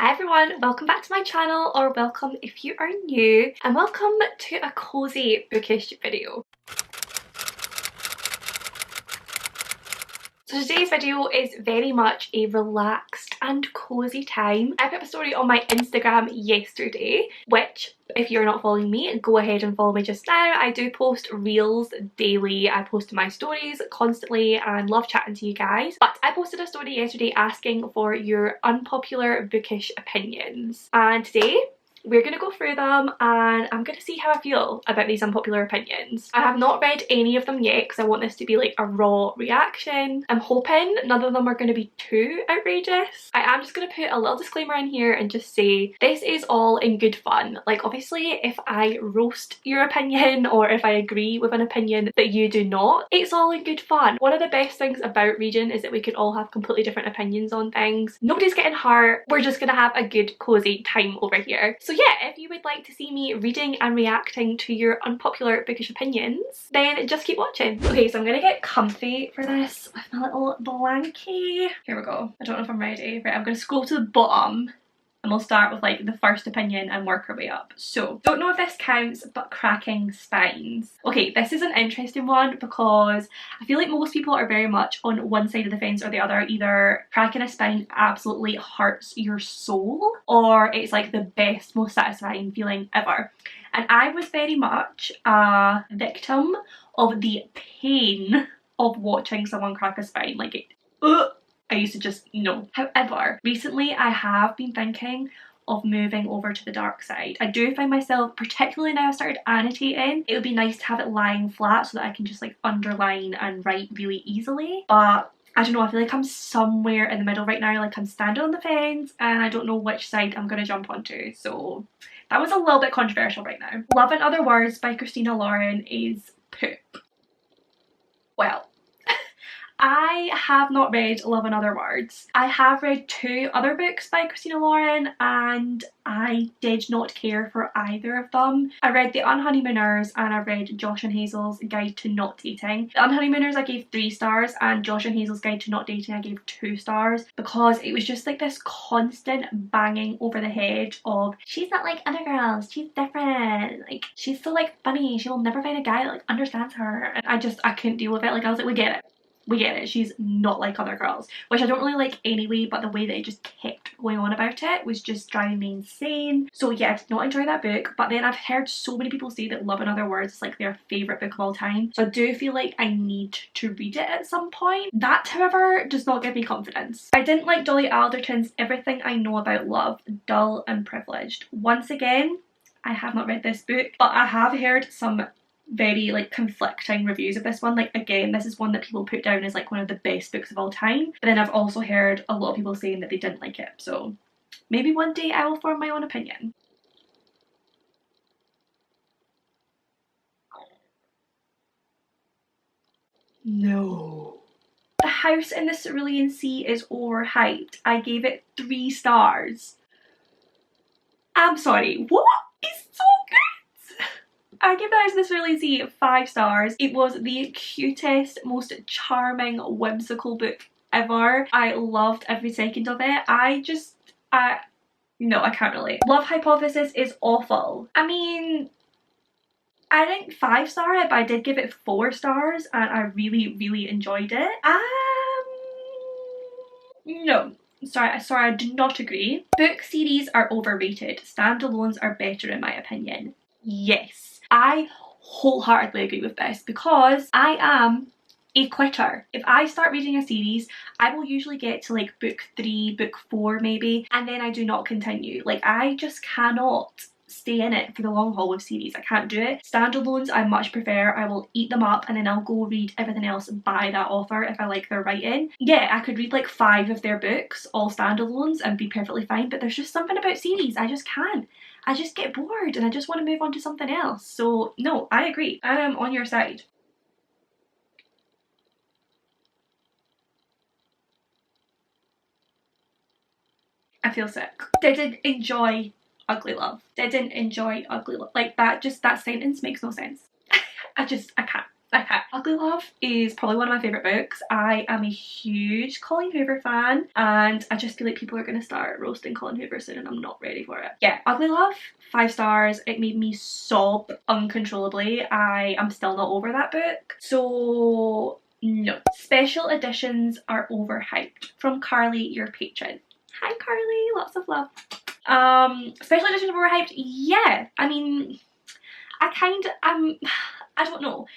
Hi everyone, welcome back to my channel, or welcome if you are new, and welcome to a cozy bookish video. So today's video is very much a relaxed and cozy time. I put up a story on my Instagram yesterday, which if you're not following me, go ahead and follow me just now. I do post reels daily. I post my stories constantly and love chatting to you guys. But I posted a story yesterday asking for your unpopular bookish opinions. And today we're going to go through them and I'm going to see how I feel about these unpopular opinions. I have not read any of them yet because I want this to be like a raw reaction. I'm hoping none of them are going to be too outrageous. I am just going to put a little disclaimer in here and just say this is all in good fun. Like obviously if I roast your opinion or if I agree with an opinion that you do not, it's all in good fun. One of the best things about reading is that we can all have completely different opinions on things. Nobody's getting hurt. We're just going to have a good cozy time over here. So yeah, if you would like to see me reading and reacting to your unpopular bookish opinions, then just keep watching. Okay, so I'm gonna get comfy for this with my little blankie. Here we go. I don't know if I'm ready. Right, I'm gonna scroll to the bottom and we'll start with like the first opinion and work our way up. So, don't know if this counts, but cracking spines. Okay, this is an interesting one because I feel like most people are very much on one side of the fence or the other. Either cracking a spine absolutely hurts your soul or it's like the best, most satisfying feeling ever. And I was very much a victim of the pain of watching someone crack a spine. Like it, I used to just no. However, recently I have been thinking of moving over to the dark side. I do find myself, particularly now I started annotating, it would be nice to have it lying flat so that I can just like underline and write really easily. But I don't know, I feel like I'm somewhere in the middle right now. Like I'm standing on the fence and I don't know which side I'm gonna jump onto. So that was a little bit controversial right now. Love in Other Words by Christina Lauren is poop. Well, I have not read Love in Other Words. I have read two other books by Christina Lauren and I did not care for either of them. I read The Unhoneymooners and I read Josh and Hazel's Guide to Not Dating. The Unhoneymooners I gave 3 stars and Josh and Hazel's Guide to Not Dating I gave 2 stars because it was just like this constant banging over the head of she's not like other girls, she's different, like she's so like funny, she will never find a guy that like understands her. And I couldn't deal with it. Like I was like, we get it. We get it, she's not like other girls, which I don't really like anyway, but the way that it just kept going on about it was just driving me insane. So yeah, I did not enjoy that book, but then I've heard so many people say that Love in Other Words is like their favourite book of all time, so I do feel like I need to read it at some point. That, however, does not give me confidence. I didn't like Dolly Alderton's Everything I Know About Love, Dull and Privileged. Once again, I have not read this book, but I have heard some very like conflicting reviews of this one. Like again, this is one that people put down as like one of the best books of all time, but then I've also heard a lot of people saying that they didn't like it, so maybe one day I will form my own opinion. No. The House in the Cerulean Sea is overhyped. I gave it 3 stars. I'm sorry, what? It's so good. I give The House in the Cerulean Sea 5 stars. It was the cutest, most charming, whimsical book ever. I loved every second of it. No, I can't relate. Love Hypothesis is awful. I mean, I didn't 5 star it, but I did give it 4 stars and I really, really enjoyed it. No. Sorry, I do not agree. Book series are overrated. Standalones are better in my opinion. Yes. I wholeheartedly agree with this because I am a quitter. If I start reading a series, I will usually get to like book 3, book 4 maybe, and then I do not continue. Like I just cannot stay in it for the long haul with series. I can't do it. Standalones I much prefer. I will eat them up and then I'll go read everything else by that author if I like their writing. Yeah, I could read like 5 of their books, all standalones, and be perfectly fine, but there's just something about series I just can't. I just get bored and I just want to move on to something else. So no, I agree. I am on your side. I feel sick. Didn't enjoy Ugly Love. Didn't enjoy Ugly Love. Like that sentence makes no sense. I can't. Okay, Ugly Love is probably one of my favourite books. I am a huge Colleen Hoover fan, and I just feel like people are going to start roasting Colleen Hoover soon and I'm not ready for it. Yeah, Ugly Love, 5 stars. It made me sob uncontrollably. I am still not over that book. So no. Special editions are overhyped. From Carly, your patron. Hi Carly, lots of love. Special editions are overhyped? Yeah. I mean, I don't know.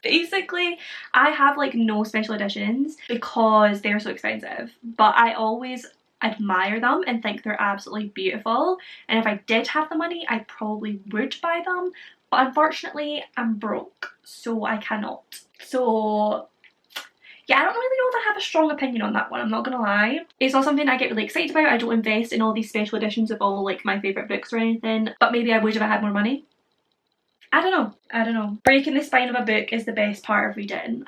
Basically, I have like no special editions because they're so expensive, but I always admire them and think they're absolutely beautiful, and if I did have the money I probably would buy them, but unfortunately I'm broke, so I cannot. So yeah, I don't really know if I have a strong opinion on that one, I'm not gonna lie. It's not something I get really excited about. I don't invest in all these special editions of all like my favourite books or anything, but maybe I would if I had more money. I don't know. Breaking the spine of a book is the best part of reading.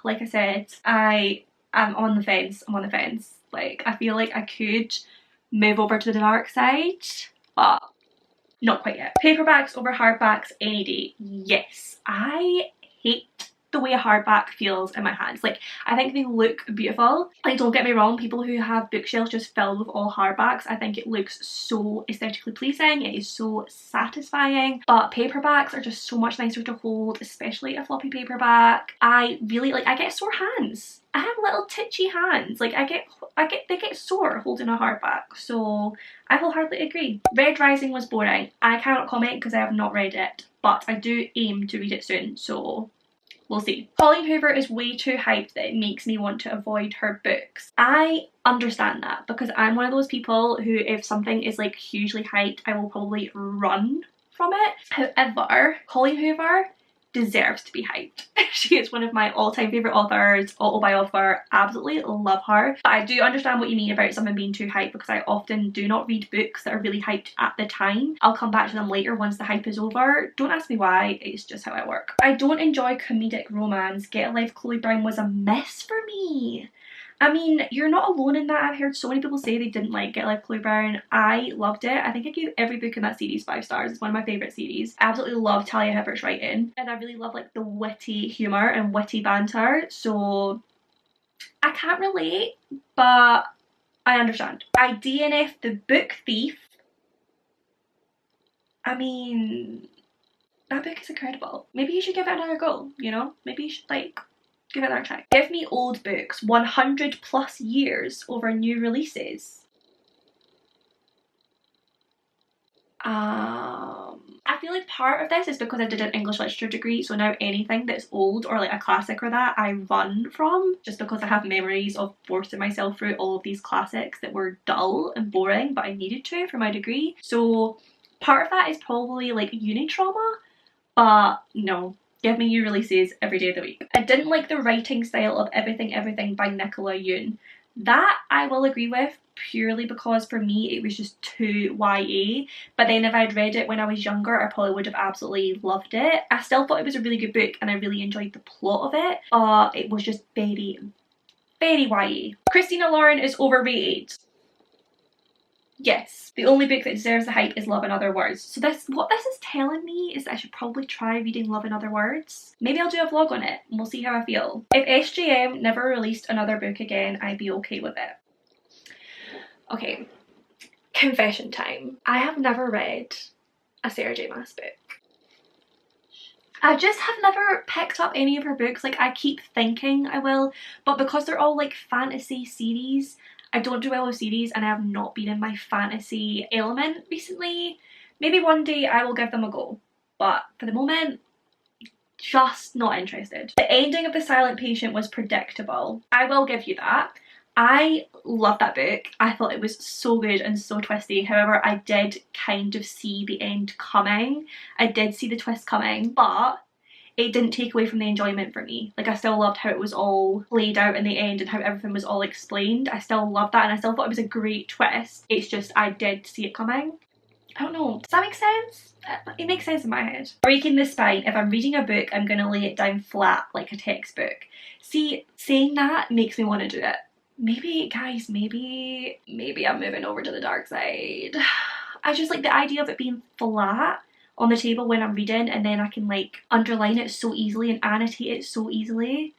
Like I said, I am on the fence. I'm on the fence. Like, I feel like I could move over to the dark side, but not quite yet. Paperbacks over hardbacks any day. Yes. I hate the way a hardback feels in my hands. Like, I think they look beautiful. Like, don't get me wrong, people who have bookshelves just filled with all hardbacks, I think it looks so aesthetically pleasing, it is so satisfying, but paperbacks are just so much nicer to hold, especially a floppy paperback. I really, like, I get sore hands. I have little titchy hands. Like, they get sore holding a hardback, so I wholeheartedly agree. Red Rising was boring. I cannot comment because I have not read it, but I do aim to read it soon, so we'll see. Colleen Hoover is way too hyped that it makes me want to avoid her books. I understand that because I'm one of those people who, if something is like hugely hyped, I will probably run from it. However, Colleen Hoover deserves to be hyped. She is one of my all-time favourite authors, autobiographer, absolutely love her. But I do understand what you mean about something being too hyped because I often do not read books that are really hyped at the time. I'll come back to them later once the hype is over. Don't ask me why, it's just how I work. I don't enjoy comedic romance. Get a Life Chloe Brown was a mess for me. I mean, you're not alone in that. I've heard so many people say they didn't like Get Life Chloe Brown. I loved it. I think I gave every book in that series 5 stars. It's one of my favourite series. I absolutely love Talia Hibbert's writing, and I really love like the witty humour and witty banter, so I can't relate, but I understand. I DNF The Book Thief. I mean, that book is incredible. Maybe you should give it another go, you know? Maybe you should like give it another try. Give me old books 100 plus years over new releases. I feel like part of this is because I did an English literature degree, so now anything that's old or like a classic or that I run from, just because I have memories of forcing myself through all of these classics that were dull and boring but I needed to for my degree. So part of that is probably like uni trauma, but no. Give me new releases every day of the week. I didn't like the writing style of Everything Everything by Nicola Yoon. That I will agree with, purely because for me it was just too YA, but then if I'd read it when I was younger I probably would have absolutely loved it. I still thought it was a really good book and I really enjoyed the plot of it, but it was just very, very YA. Christina Lauren is overrated. Yes, the only book that deserves the hype is Love in Other Words. So what this is telling me is that I should probably try reading Love in Other Words. Maybe I'll do a vlog on it and we'll see how I feel. If SJM never released another book again, I'd be okay with it. Okay, confession time. I have never read a Sarah J Maas book. I just have never picked up any of her books. Like, I keep thinking I will, but because they're all like fantasy series, I don't do well with series and I have not been in my fantasy element recently. Maybe one day I will give them a go, but for the moment, just not interested. The ending of The Silent Patient was predictable. I will give you that. I love that book. I thought it was so good and so twisty. However, I did kind of see the end coming. I did see the twist coming, but it didn't take away from the enjoyment for me. Like, I still loved how it was all laid out in the end and how everything was all explained. I still loved that and I still thought it was a great twist. It's just I did see it coming. I don't know. Does that make sense? It makes sense in my head. Breaking the spine. If I'm reading a book, I'm going to lay it down flat like a textbook. See, saying that makes me want to do it. Maybe, guys, maybe I'm moving over to the dark side. I just like the idea of it being flat. on the table when I'm reading, and then I can like underline it so easily and annotate it so easily.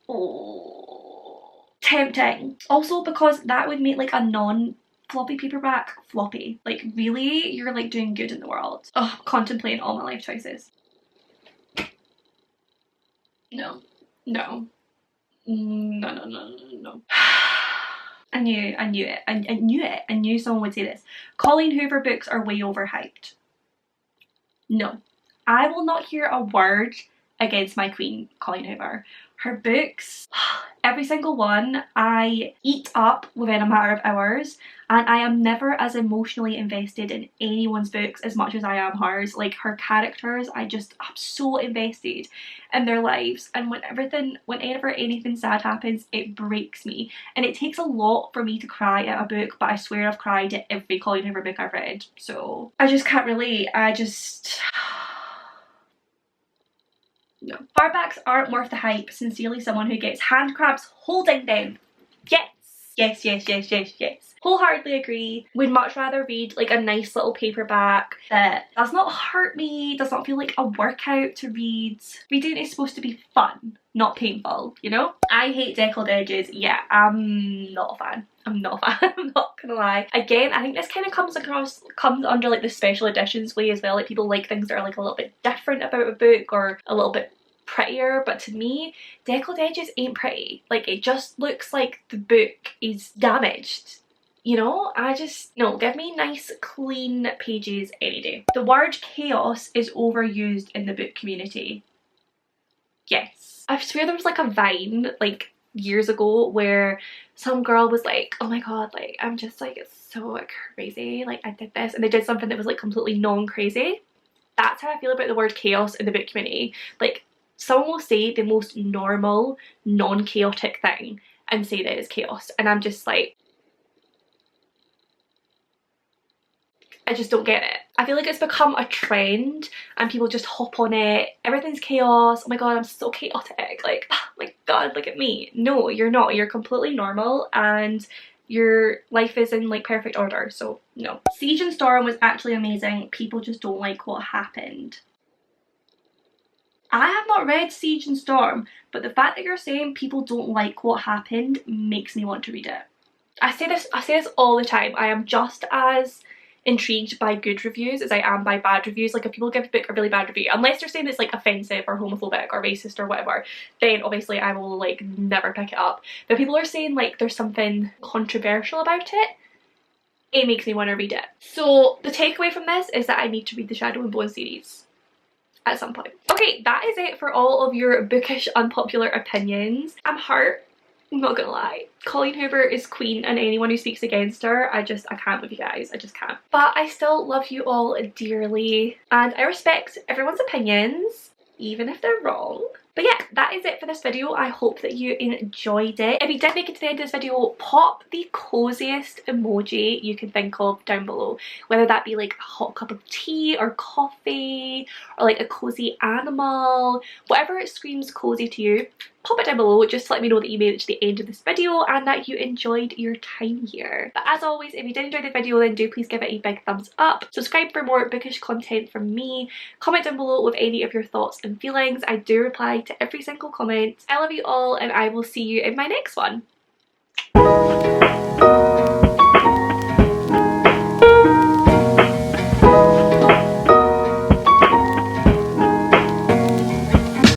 Oh, tempting. Also because that would make like a non-floppy paperback floppy. Like really, you're like doing good in the world. Oh, contemplating all my life choices. No. No. No, no, no, no, no. I knew it. I knew it. I knew someone would say this. Colleen Hoover books are way overhyped. No. I will not hear a word against my queen, Colleen Hoover. Her books, every single one, I eat up within a matter of hours, and I am never as emotionally invested in anyone's books as much as I am hers. Like her characters, I'm so invested in their lives, and whenever anything sad happens, it breaks me. And it takes a lot for me to cry at a book, but I swear I've cried at every Colleen Hoover book I've read. So I just can't relate. No. Paperbacks aren't worth the hype. Sincerely, someone who gets hand cramps holding them. Yes. Yes, yes, yes, yes, yes. Wholeheartedly agree. Would much rather read like a nice little paperback that does not hurt me, does not feel like a workout to read. Reading is supposed to be fun, not painful, you know? I hate deckled edges. Yeah, I'm not a fan. I'm not a fan. I'm not gonna lie. Again, I think this kind of comes under like the special editions way as well. Like people like things that are like a little bit different about a book or a little bit prettier, but to me, deckled edges ain't pretty. Like it just looks like the book is damaged. You know, no, give me nice clean pages any day. The word chaos is overused in the book community. Yes. I swear there was like a Vine like years ago where some girl was like, oh my god, like I'm just like so crazy, like I did this, and they did something that was like completely non-crazy. That's how I feel about the word chaos in the book community. Like someone will say the most normal, non-chaotic thing and say that it's chaos, and I'm just like, I just don't get it. I feel like it's become a trend and people just hop on it. Everything's chaos. Oh my god, I'm so chaotic. Like, oh my god, look at me. No, you're not. You're completely normal and your life is in like perfect order, so no. Siege and Storm was actually amazing. People just don't like what happened. I have not read Siege and Storm, but the fact that you're saying people don't like what happened makes me want to read it. I say this all the time. I am just as intrigued by good reviews as I am by bad reviews. Like if people give a book a really bad review, unless they're saying it's like offensive or homophobic or racist or whatever, then obviously I will like never pick it up. But people are saying like there's something controversial about it makes me want to read it. So the takeaway from this is that I need to read the Shadow and Bone series at some point. Okay, that is it for all of your bookish unpopular opinions. I'm hurt, I'm not gonna lie. Colleen Hoover is queen, and anyone who speaks against her, I can't with you guys. I just can't. But I still love you all dearly, and I respect everyone's opinions, even if they're wrong. But yeah, that is it for this video. I hope that you enjoyed it. If you did make it to the end of this video, pop the coziest emoji you can think of down below. Whether that be like a hot cup of tea or coffee, or like a cozy animal, whatever screams cozy to you, pop it down below just to let me know that you made it to the end of this video and that you enjoyed your time here. But as always, if you did enjoy the video, then do please give it a big thumbs up. Subscribe for more bookish content from me. Comment down below with any of your thoughts and feelings. I do reply to every single comment. I love you all, and I will see you in my next one.